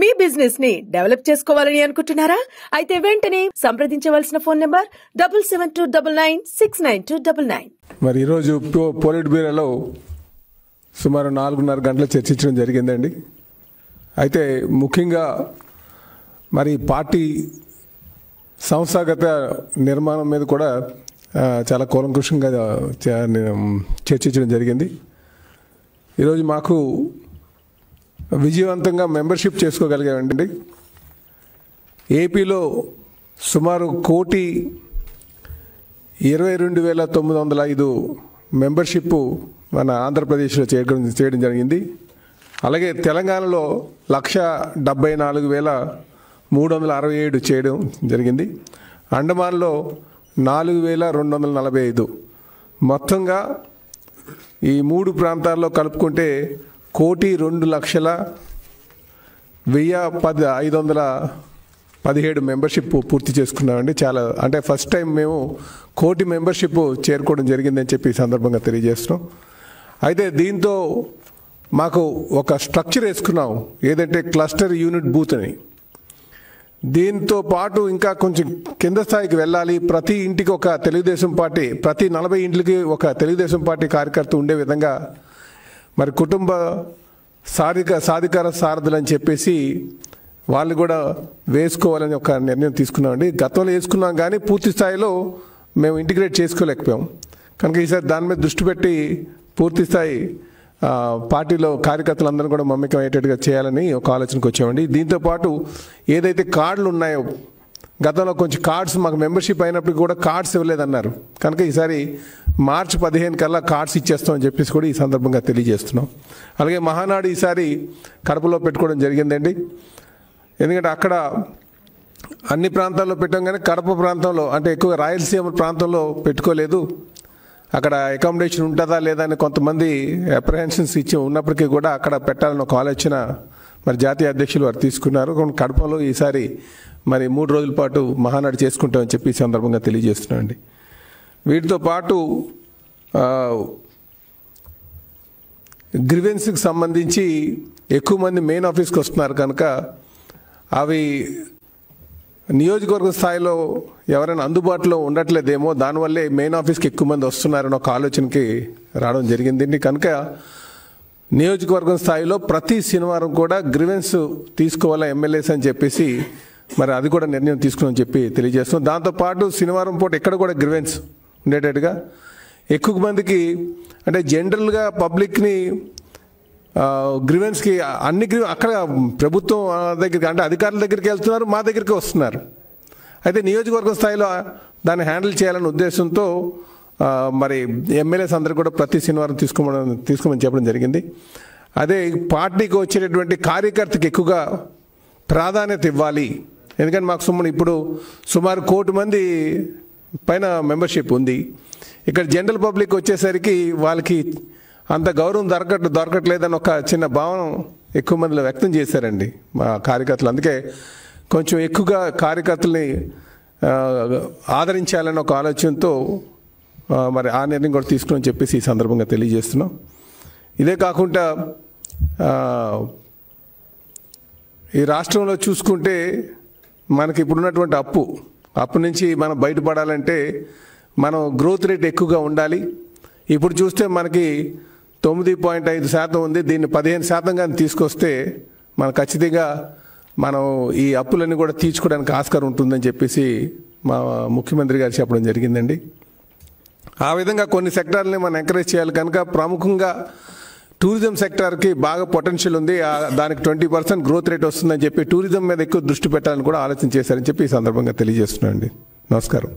మీ business ని develop చేసుకోవాలని అనుకుంటున్నారా? అయితే వెంటనే సంప్రదించవలసిన ఫోన్ నంబర్ 7729969299. మరి ఈరోజు పోలిట్ బ్యూరోలో సుమారు 4:30 గంటలు చర్చించడం జరిగిందండి. అయితే ముఖ్యంగా మరి పార్టీ సంస్థాగత నిర్మాణం మీద కూడా చాలా కూలంకషంగా చర్చించడం జరిగింది. ఈరోజు మాకు విజయవంతంగా మెంబర్షిప్ చేసుకోగలిగామండి. ఏపీలో సుమారు 1,22,905 మెంబర్షిప్ మన ఆంధ్రప్రదేశ్లో చేయడం జరిగింది. అలాగే తెలంగాణలో 1,74,367 చేయడం జరిగింది. అండమాన్లో 4,245. మొత్తంగా ఈ 3 ప్రాంతాల్లో కలుపుకుంటే 1,02,517 మెంబర్షిప్ పూర్తి చేసుకున్నామండి. చాలా అంటే ఫస్ట్ టైం మేము 1,00,00,000 మెంబర్షిప్ చేరుకోవడం జరిగిందని చెప్పి ఈ సందర్భంగా తెలియజేస్తున్నాం. అయితే దీంతో మాకు ఒక స్ట్రక్చర్ వేసుకున్నాం, ఏదంటే క్లస్టర్ యూనిట్ బూత్ అని. దీంతో పాటు ఇంకా కొంచెం కింద స్థాయికి వెళ్ళాలి. ప్రతి ఇంటికి ఒక తెలుగుదేశం పార్టీ, ప్రతి 40 ఇంట్లకి ఒక తెలుగుదేశం పార్టీ కార్యకర్త ఉండే విధంగా మరి కుటుంబ సాధికార సారథులు అని చెప్పేసి వాళ్ళు కూడా వేసుకోవాలని ఒక నిర్ణయం తీసుకున్నామండి. గతంలో వేసుకున్నాం కానీ పూర్తి స్థాయిలో మేము ఇంటిగ్రేట్ చేసుకోలేకపోయాం. కనుక ఈసారి దాని మీద దృష్టి పెట్టి పూర్తి స్థాయి పార్టీలో కార్యకర్తలందరూ కూడా మమ్మకం అయ్యేటట్టుగా చేయాలని ఒక ఆలోచనకు వచ్చామండి. దీంతోపాటు ఏదైతే కార్డులు ఉన్నాయో, గతంలో కొంచెం కార్డ్స్ మాకు మెంబర్షిప్ అయినప్పుడు కూడా కార్డ్స్ ఇవ్వలేదన్నారు. కనుక ఈసారి మార్చి 15 కల్లా కార్డ్స్ ఇచ్చేస్తామని చెప్పేసి కూడా ఈ సందర్భంగా తెలియజేస్తున్నాం. అలాగే మహానాడు ఈసారి కడపలో పెట్టుకోవడం జరిగిందండి. ఎందుకంటే అక్కడ అన్ని ప్రాంతాల్లో పెట్టాం కానీ కడప ప్రాంతంలో అంటే ఎక్కువ రాయలసీమ ప్రాంతంలో పెట్టుకోలేదు. అక్కడ అకామిడేషన్ ఉంటుందా లేదా అని కొంతమంది అప్రహెన్షన్స్ ఇచ్చి ఉన్నప్పటికీ కూడా అక్కడ పెట్టాలని ఒక ఆలోచన మరి జాతీయ అధ్యక్షులు వారు తీసుకున్నారు. కడపలో ఈసారి మరి 3 రోజుల పాటు మహానాడు చేసుకుంటామని చెప్పి ఈ సందర్భంగా తెలియజేస్తున్నామండి. వీటితో పాటు గ్రీవెన్స్కి సంబంధించి ఎక్కువ మంది మెయిన్ ఆఫీస్కి వస్తున్నారు కనుక అవి నియోజకవర్గ స్థాయిలో ఎవరైనా అందుబాటులో ఉండట్లేదేమో, దానివల్లే మెయిన్ ఆఫీస్కి ఎక్కువ మంది వస్తున్నారని ఒక ఆలోచనకి రావడం జరిగింది. కనుక నియోజకవర్గం స్థాయిలో ప్రతి శనివారం కూడా గ్రీవెన్స్ తీసుకోవాలా ఎమ్మెల్యేస్ అని చెప్పేసి మరి అది కూడా నిర్ణయం తీసుకుని చెప్పి తెలియజేస్తున్నాం. దాంతోపాటు శనివారం పూట ఎక్కడ కూడా గ్రీవెన్స్ ఉండేటట్టుగా ఎక్కువ మందికి అంటే జనరల్గా పబ్లిక్ని గ్రీవెన్స్కి అక్కడ ప్రభుత్వం దగ్గరికి అంటే అధికారుల దగ్గరికి వెళ్తున్నారు, మా దగ్గరికి వస్తున్నారు. అయితే నియోజకవర్గ స్థాయిలో దాన్ని హ్యాండిల్ చేయాలనే ఉద్దేశంతో మరి ఎమ్మెల్యేస్ అందరూ కూడా ప్రతి శనివారం తీసుకోమని చెప్పడం జరిగింది. అదే పార్టీకి వచ్చేటటువంటి కార్యకర్తకి ఎక్కువగా ప్రాధాన్యత ఇవ్వాలి. ఎందుకంటే మాకు ఇప్పుడు సుమారు 1,00,00,000 మంది పైన మెంబర్షిప్ ఉంది. ఇక్కడ జనరల్ పబ్లిక్ వచ్చేసరికి వాళ్ళకి అంత గౌరవం దొరకట్లేదని ఒక చిన్న భావన ఎక్కువ మందిలో వ్యక్తం చేశారండి మా కార్యకర్తలు. అందుకే కొంచెం ఎక్కువగా కార్యకర్తల్ని ఆదరించాలని ఒక ఆలోచనతో మరి ఆ నిర్ణయం కూడా తీసుకుని చెప్పేసి ఈ సందర్భంగా తెలియజేస్తున్నాం. ఇదే కాకుండా ఈ రాష్ట్రంలో చూసుకుంటే మనకి ఇప్పుడున్నటువంటి అప్పు నుంచి మనం బయటపడాలంటే మనం గ్రోత్ రేట్ ఎక్కువగా ఉండాలి. ఇప్పుడు చూస్తే మనకి 9.5% ఉంది. దీన్ని 15% కానీ తీసుకొస్తే మనం ఖచ్చితంగా మనం ఈ అప్పులన్నీ కూడా తీర్చుకోవడానికి ఆస్కారం ఉంటుందని చెప్పేసి మా ముఖ్యమంత్రి గారు చెప్పడం జరిగిందండి. ఆ విధంగా కొన్ని సెక్టార్లని మనం ఎంకరేజ్ చేయాలి. కనుక ప్రముఖంగా టూరిజం సెక్టార్కి బాగా పొటెన్షియల్ ఉంది. దానికి 20% గ్రోత్ రేట్ వస్తుందని చెప్పి టూరిజం మీద ఎక్కువ దృష్టి పెట్టాలని కూడా ఆలోచన చేశారని చెప్పి ఈ సందర్భంగా తెలియజేస్తున్నాను అండి. నమస్కారం.